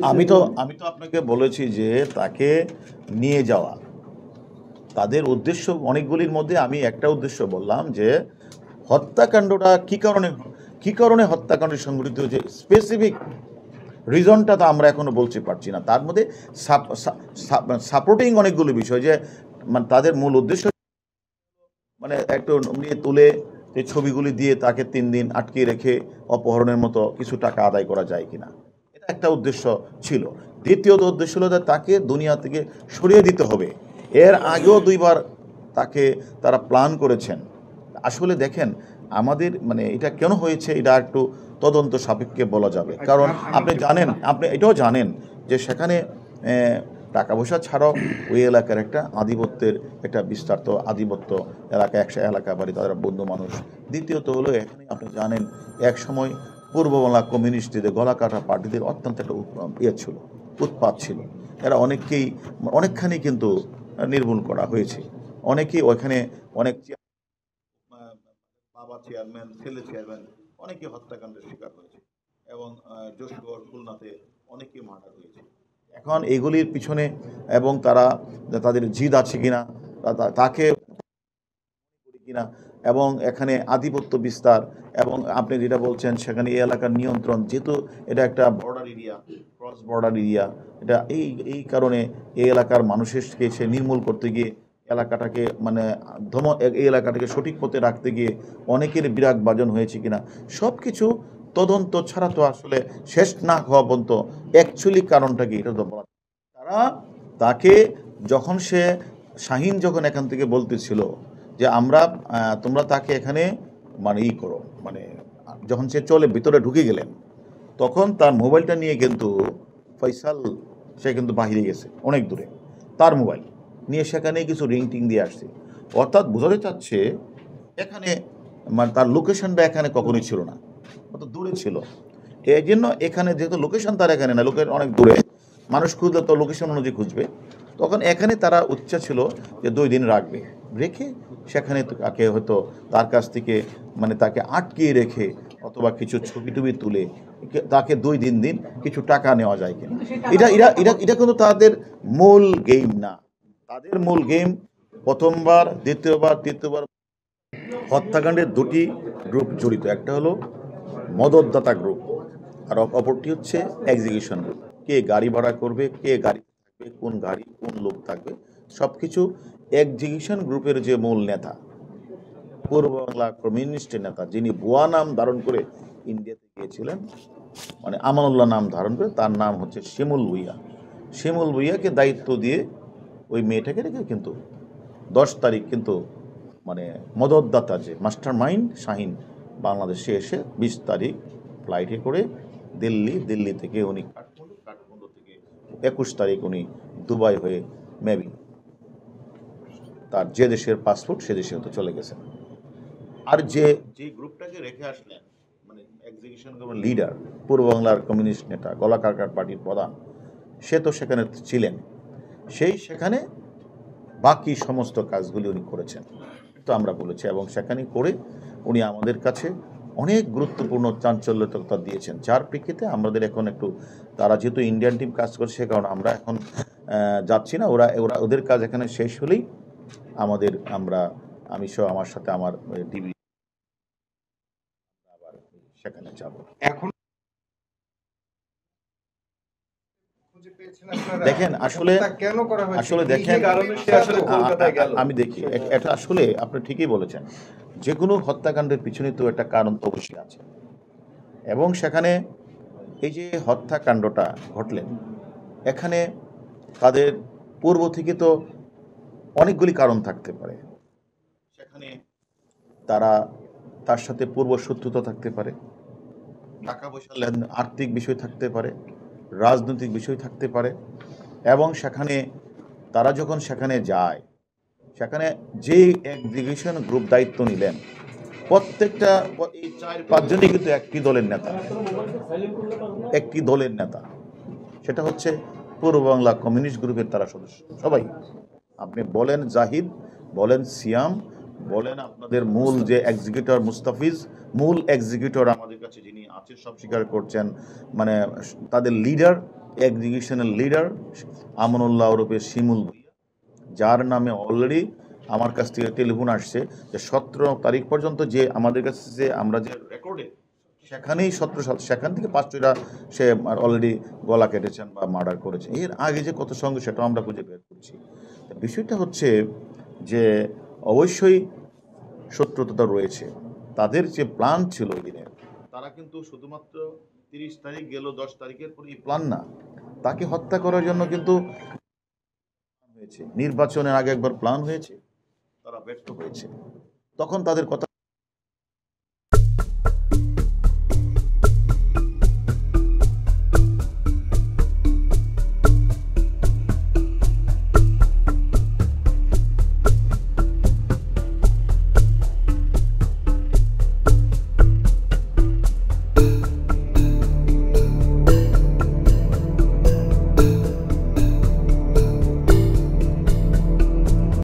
আমি তো আপনাকে বলেছি যে তাকে নিয়ে যাওয়া তাদের উদ্দেশ্য অনেকগুলির মধ্যে আমি একটা উদ্দেশ্য বললাম যে হত্যাকাণ্ডটা কি কারণে হত্যাকাণ্ড সংঘটিত হয়েছে স্পেসিফিক রিজনটা তো আমরা এখনো বলতে পারছি না। তার মধ্যে সাপোর্টিং অনেকগুলো বিষয় যে মানে তাদের মূল উদ্দেশ্য মানে একটু নিয়ে তুলে এই ছবিগুলি দিয়ে তাকে 3 দিন আটকে রেখে অপহরণের মতো কিছু টাকা আদায় করা যায় কিনা, এটা একটা উদ্দেশ্য ছিল। দ্বিতীয়ত উদ্দেশ্য হলো যে তাকে দুনিয়া থেকে সরিয়ে দিতে হবে। এর আগেও 2বার তাকে তারা প্ল্যান করেছেন। আসলে দেখেন আমাদের মানে এটা কেন হয়েছে এটা একটু তদন্ত সাপেক্ষে বলা যাবে। কারণ আপনি এটাও জানেন যে সেখানে টাকা পয়সা ছাড়াও ওই এলাকার একটা আধিপত্যের একটা বিস্তারিত আধিপত্য এলাকা, 100 এলাকা বাড়ি, তারা বন্ধু মানুষ। দ্বিতীয়ত হলো এখানে আপনি জানেন এক সময় পূর্ববাংলা কমিউনিস্টদের গলাকাটা পার্টিদের অত্যন্ত একটা ছিল, উৎপাত ছিল। এরা অনেকখানি কিন্তু নির্মূল করা হয়েছে। অনেকেই ওইখানে অনেক বাবা চেয়ারম্যান, ছেলে চেয়ারম্যান অনেকে হত্যাকাণ্ডের শিকার হয়েছে এবং যশোর, খুলনাতে অনেকেই মার্ডার হয়েছে। এখন এগুলির পিছনে এবং তাদের জিদ আছে কিনা, তাকে কিনা, এবং এখানে আধিপত্য বিস্তার এবং আপনি যেটা বলছেন সেখানে এই এলাকার নিয়ন্ত্রণ, যেহেতু এটা একটা border area, cross border area, এটা এই কারণে এই এলাকার মানুষকে সে নির্মূল করতে গিয়ে এলাকাটাকে মানে এই এলাকাটাকে সঠিক পথে রাখতে গিয়ে অনেকের বিরাগ বাজন হয়েছে কিনা, সব কিছু তদন্ত ছাড়া তো আসলে শেষ না হওয়া পর্যন্ত অ্যাকচুয়ালি কারণটা কি এটা তো বলা। তারা তাকে যখন শাহিন যখন এখান থেকে বলতেছিল যে তোমরা তাকে এখানে মানে করো, মানে যখন সে ভিতরে ঢুকে গেলেন তখন তার মোবাইলটা নিয়ে কিন্তু ফয়সাল সে কিন্তু বাহিরে গেছে অনেক দূরে, তার মোবাইল নিয়ে সেখানে কিছু রিং টিং দিয়ে আসছে। অর্থাৎ বোঝাতে চাচ্ছে এখানে মানে তার লোকেশনটা এখানে কখনোই ছিল না, অত দূরে ছিল। এই জন্য এখানে যেহেতু লোকেশন তার এখানে না, লোকের অনেক দূরে, মানুষ খুঁজলে তো লোকেশন অনুযায়ী খুঁজবে। তখন এখানে তারা ইচ্ছা ছিল যে 2 দিন রেখে সেখানে তাকে হয়তো তার কাছ থেকে মানে তাকে আটকিয়ে রেখে অথবা কিছু ছবি টবি তুলে তাকে 2-3 দিন কিছু টাকা নেওয়া যায় কিনা। এটা কিন্তু তাদের মূল গেম না। তাদের মূল গেম প্রথমবার, দ্বিতীয়বার, তৃতীয়বার হত্যাকাণ্ডের 2টি গ্রুপ জড়িত। একটা হলো মদতদাতা গ্রুপ আর অপরটি হচ্ছে এক্সিকিউশন গ্রুপ। কে গাড়ি ভাড়া করবে, কে গাড়ি থাকবে, কোন গাড়ি, কোন লোক থাকবে, সব কিছু এক্সিকিউশন গ্রুপের যে মূল নেতা, পূর্ব বাংলা কমিউনিস্টের নেতা, যিনি ভুয়া নাম ধারণ করে ইন্ডিয়াতে গিয়েছিলেন, মানে আমানুল্লাহ নাম ধারণ করে, তার নাম হচ্ছে শিমুল ভুইয়া। শিমুল ভুইয়াকে দায়িত্ব দিয়ে ওই মেয়েটাকে রেখে কিন্তু 10 তারিখ কিন্তু মানে মদতদাতা যে মাস্টার মাইন্ড শাহিন বাংলাদেশে এসে 20 তারিখ ফ্লাইটে করে দিল্লি থেকে উনি কাঠমান্ডু থেকে 21 তারিখ উনি দুবাই হয়ে মেবি তার যে দেশের পাসপোর্ট সে দেশে হয়তো চলে গেছেন। আর যে গ্রুপটাকে রেখে আসলেন মানে এক্সিকিউশন গ্রুপের লিডার, পূর্ব বাংলার কমিউনিস্ট নেতা, গলাকারকার পার্টির প্রধান, সে তো সেখানে ছিলেন, সেখানে বাকি সমস্ত কাজগুলি উনি করেছেন তো আমরা বলেছি, এবং সেখানে করে উনি আমাদের কাছে অনেক গুরুত্বপূর্ণ চাঞ্চল্যতা দিয়েছেন, যার প্রেক্ষিতে আমাদের এখন একটু তারা যেহেতু ইন্ডিয়ান টিম কাজ করছে সে কারণে আমরা এখন যাচ্ছি না। ওদের কাজ এখানে শেষ হলেই আমি সহ আমার সাথে আমার ডিবি আবার সেখানে যাব। এখন দেখেন আসলে দেখেন আমি দেখি এটা আসলে আপনি ঠিকই বলেছেন, যে কোনো হত্যাকাণ্ডের পিছনে তো একটা কারণ তো অবশ্যই আছে, এবং সেখানে এই যে হত্যাকাণ্ডটা ঘটলেন এখানে তাদের পূর্ব থেকে তো অনেকগুলি কারণ থাকতে পারে। সেখানে তার সাথে পূর্ব শত্রুতা থাকতে পারে, টাকা পয়সা লেনদেন, আর্থিক বিষয় থাকতে পারে, রাজনৈতিক বিষয় থাকতে পারে, এবং সেখানে তারা যখন সেখানে যায় সেখানে যে এক্সিকিউশন গ্রুপ দায়িত্ব নিলেন প্রত্যেকটা এই 4-5 জনই কিন্তু একটি দলের নেতা, সেটা হচ্ছে পূর্ব বাংলা কমিউনিস্ট গ্রুপের তারা সদস্য সবাই। আপনি বলেন জাহিদ, বলেন সিয়াম, বলেন আপনাদের মূল যে এক্সিকিউটর মুস্তাফিজ, মূল এক্সিকিউটর আমাদের কাছে যিনি আছেন সব স্বীকার করছেন, মানে তাদের লিডার, এক্সিকিউশনের লিডার আমানুল্লাহ ওরফে শিমুল ভুঁইয়া, যার নামে অলরেডি আমার কাছ থেকে টেলিফোন আসছে যে 17 তারিখ পর্যন্ত যে আমাদের কাছে যে আমরা যে রেকর্ডে সেখানেই 17 সেখান থেকে 5টা সে অলরেডি গলা কেটেছেন বা মার্ডার করেছে। এর আগে যে কত সঙ্গে সেটাও আমরা খুঁজে বের করছি। বিষয়টা হচ্ছে যে অবশ্যই শত্রুতা রয়েছে, তাদের যে প্ল্যান ছিল ওই দিনের, তারা কিন্তু শুধুমাত্র 30 তারিখ গেল 10 তারিখের পরে এই প্ল্যান না, তাকে হত্যা করার জন্য কিন্তু হয়েছে। নির্বাচনের আগে একবার প্ল্যান হয়েছে, তারা ব্যর্থ হয়েছে। তখন তাদের কথা